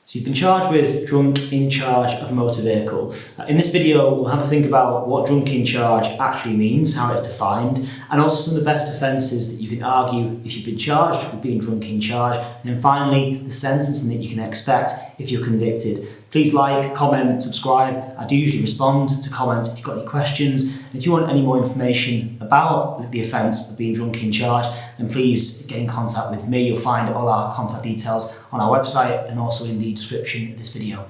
So you've been charged with drunk in charge of a motor vehicle. In this video, we'll have a think about what drunk in charge actually means, how it's defined, and also some of the best offences that you can argue if you've been charged with being drunk in charge, and then finally, the sentencing that you can expect if you're convicted. Please like, comment, subscribe. I do usually respond to comments if you've got any questions. And if you want any more information about the offence of being drunk in charge, then please get in contact with me. You'll find all our contact details on our website and also in the description of this video.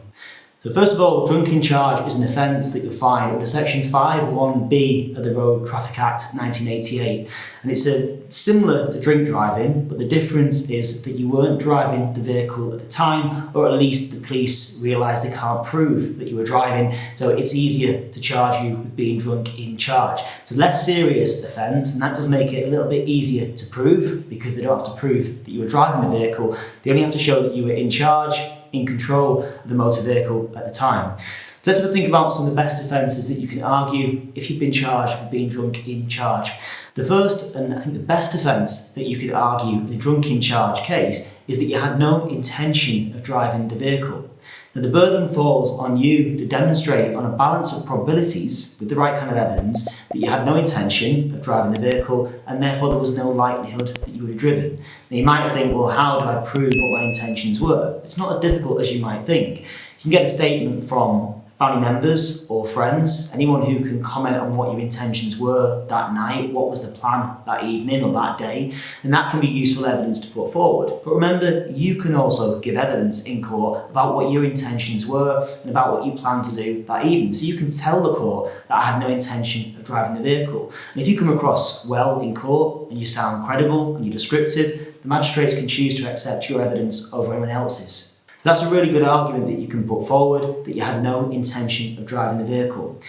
So first of all, drunk in charge is an offence that you'll find under section 5(1)(b) of the Road Traffic Act 1988. And it's similar to drink driving, but the difference is that you weren't driving the vehicle at the time, or at least the police realised they can't prove that you were driving, so it's easier to charge you with being drunk in charge. It's a less serious offence, and that does make it a little bit easier to prove, because they don't have to prove that you were driving the vehicle. They only have to show that you were in charge, in control of the motor vehicle at the time. So let's have a think about some of the best offences that you can argue if you've been charged with being drunk in charge. The first, and I think the best offence that you could argue in a drunk in charge case, is that you had no intention of driving the vehicle. Now the burden falls on you to demonstrate on a balance of probabilities with the right kind of evidence that you had no intention of driving the vehicle, and therefore there was no likelihood that you would have driven. Now you might think, well, how do I prove what my intentions were? It's not as difficult as you might think. You can get a statement from family members or friends, anyone who can comment on what your intentions were that night, what was the plan that evening or that day, and that can be useful evidence to put forward. But remember, you can also give evidence in court about what your intentions were and about what you planned to do that evening. So you can tell the court that I had no intention of driving the vehicle. And if you come across well in court and you sound credible and you're descriptive, the magistrates can choose to accept your evidence over anyone else's. So that's a really good argument that you can put forward, that you had no intention of driving the vehicle.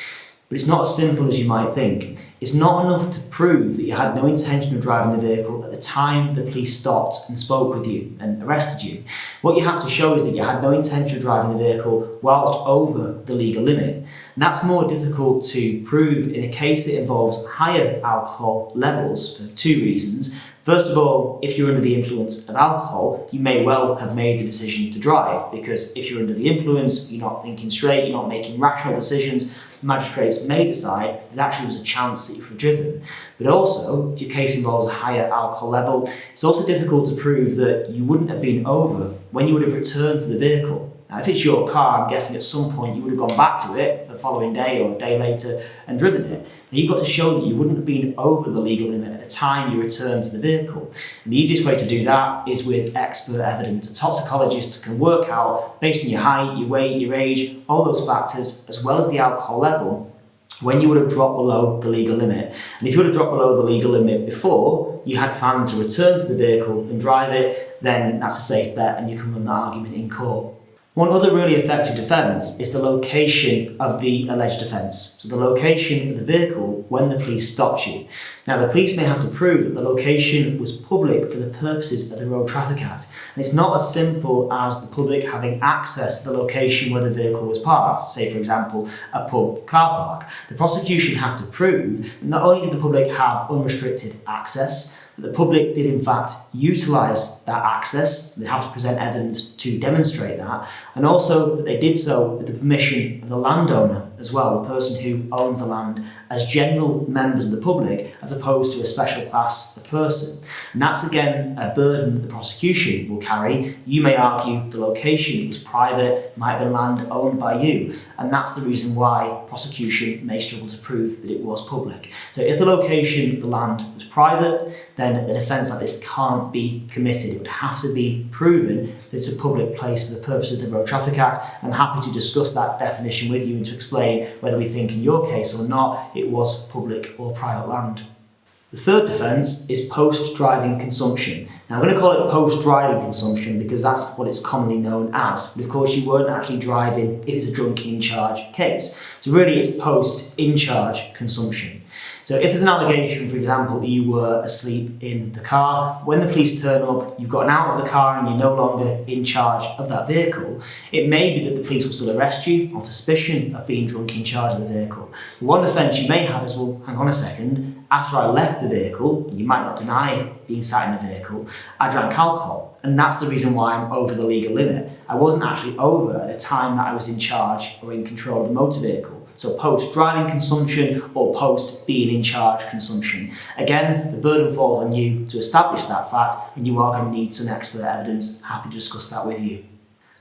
But it's not as simple as you might think. It's not enough to prove that you had no intention of driving the vehicle at the time the police stopped and spoke with you and arrested you. What you have to show is that you had no intention of driving the vehicle whilst over the legal limit. And that's more difficult to prove in a case that involves higher alcohol levels for two reasons. First of all, if you're under the influence of alcohol, you may well have made the decision to drive, because if you're under the influence, you're not thinking straight, you're not making rational decisions, magistrates may decide that actually was a chance that you were driven. But also, if your case involves a higher alcohol level, it's also difficult to prove that you wouldn't have been over when you would have returned to the vehicle. Now, if it's your car, I'm guessing at some point you would have gone back to it the following day or a day later and driven it. Now, you've got to show that you wouldn't have been over the legal limit at the time you returned to the vehicle. And the easiest way to do that is with expert evidence. A toxicologist can work out, based on your height, your weight, your age, all those factors, as well as the alcohol level, when you would have dropped below the legal limit. And if you would have dropped below the legal limit before you had planned to return to the vehicle and drive it, then that's a safe bet and you can run that argument in court. One other really effective defence is the location of the alleged offence. So the location of the vehicle when the police stopped you. Now the police may have to prove that the location was public for the purposes of the Road Traffic Act. And it's not as simple as the public having access to the location where the vehicle was parked. Say for example, a pub car park. The prosecution have to prove that not only did the public have unrestricted access, but the public did in fact utilise that access. They have to present evidence to demonstrate that, and also that they did so with the permission of the landowner as well, the person who owns the land, as general members of the public as opposed to a special class of person. And that's again a burden that the prosecution will carry. You may argue the location was private, might have been land owned by you, and that's the reason why prosecution may struggle to prove that it was public. So if the location of the land was private, then an offence like this can't be committed. It would have to be proven that it's a public place for the purposes of the Road Traffic Act. I'm happy to discuss that definition with you and to explain whether we think in your case or not it was public or private land. The third defence is post-driving consumption. Now I'm going to call it post-driving consumption because that's what it's commonly known as. But of course you weren't actually driving if it's a drunk in charge case. So really it's post-in charge consumption. So if there's an allegation, for example, that you were asleep in the car, when the police turn up, you've gotten out of the car and you're no longer in charge of that vehicle, it may be that the police will still arrest you on suspicion of being drunk in charge of the vehicle. One offence you may have is, well, hang on a second, after I left the vehicle, you might not deny being sat in the vehicle, I drank alcohol. And that's the reason why I'm over the legal limit. I wasn't actually over at the time that I was in charge or in control of the motor vehicle. So post-driving consumption or post-being in charge consumption. Again, the burden falls on you to establish that fact, and you are going to need some expert evidence. Happy to discuss that with you.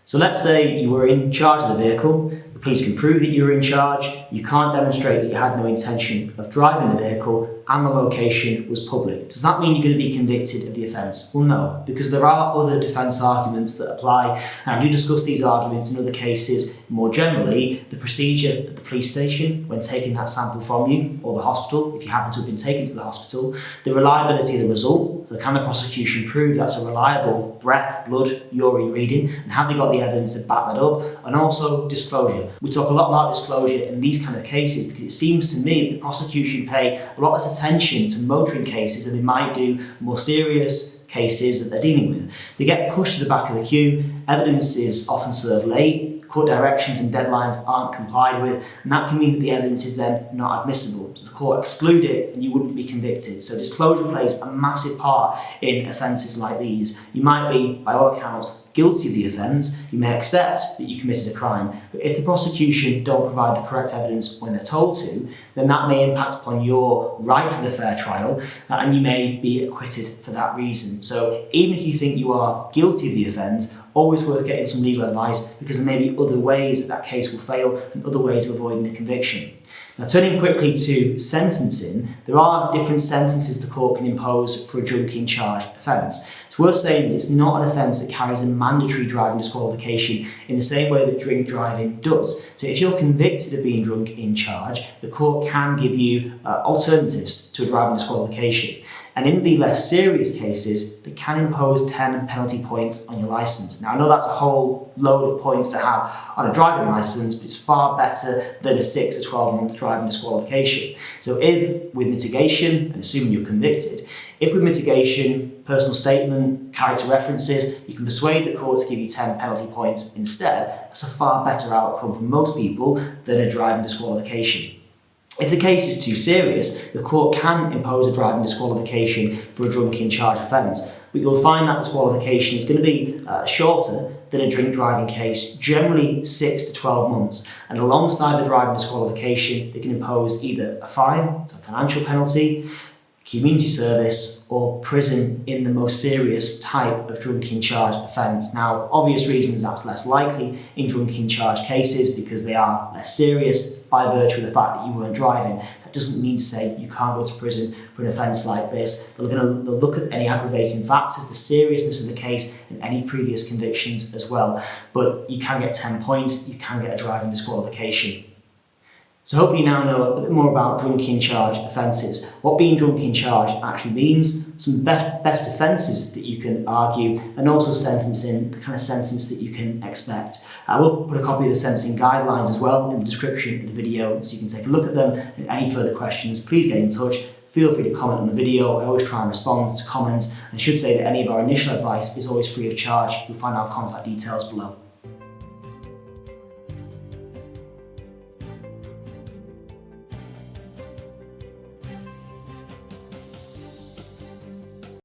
So let's say you were in charge of the vehicle, the police can prove that you were in charge, you can't demonstrate that you had no intention of driving the vehicle, and the location was public. Does that mean you're going to be convicted of the offence? Well, no, because there are other defence arguments that apply, and I do discuss these arguments in other cases. More generally, the procedure at the police station when taking that sample from you, or the hospital, if you happen to have been taken to the hospital, the reliability of the result, so can the prosecution prove that's a reliable breath, blood, urine reading, and have they got the evidence to back that up, and also disclosure. We talk a lot about disclosure in these kind of cases because it seems to me that the prosecution pay a lot less attention to motoring cases than they might do more serious cases that they're dealing with. They get pushed to the back of the queue, evidence is often served late, court directions and deadlines aren't complied with, and that can mean that the evidence is then not admissible. So the court exclude it and you wouldn't be convicted. So disclosure plays a massive part in offences like these. You might be, by all accounts, guilty of the offence, you may accept that you committed a crime, but if the prosecution don't provide the correct evidence when they're told to, then that may impact upon your right to the fair trial, and you may be acquitted for that reason. So even if you think you are guilty of the offence, always worth getting some legal advice, because there may be other ways that case will fail and other ways of avoiding a conviction. Now, turning quickly to sentencing, there are different sentences the court can impose for a drunk in charge offence. It's worth saying that it's not an offence that carries a mandatory driving disqualification in the same way that drink driving does. So if you're convicted of being drunk in charge, the court can give you alternatives to a driving disqualification. And in the less serious cases, they can impose 10 penalty points on your licence. Now, I know that's a whole load of points to have on a driving licence, but it's far better than a 6 or 12-month driving disqualification. So if, with mitigation, and assuming you're convicted, if with mitigation, personal statement, character references, you can persuade the court to give you 10 penalty points instead, that's a far better outcome for most people than a driving disqualification. If the case is too serious, the court can impose a driving disqualification for a drunk in charge offence, but you'll find that disqualification is going to be shorter than a drink driving case, generally 6 to 12 months. And alongside the driving disqualification, they can impose either a fine, so a financial penalty, community service, or prison in the most serious type of drunk in charge offence. Now, for obvious reasons, that's less likely in drunk in charge cases because they are less serious by virtue of the fact that you weren't driving. That doesn't mean to say you can't go to prison for an offence like this. They'll look at any aggravating factors, the seriousness of the case, and any previous convictions as well. But you can get 10 points, you can get a driving disqualification. So hopefully you now know a bit more about drunk in charge offences, what being drunk in charge actually means, some best offences that you can argue, and also sentencing, the kind of sentence that you can expect. I will put a copy of the sentencing guidelines as well in the description of the video so you can take a look at them, and any further questions, please get in touch. Feel free to comment on the video. I always try and respond to comments, and I should say that any of our initial advice is always free of charge. You'll find our contact details below.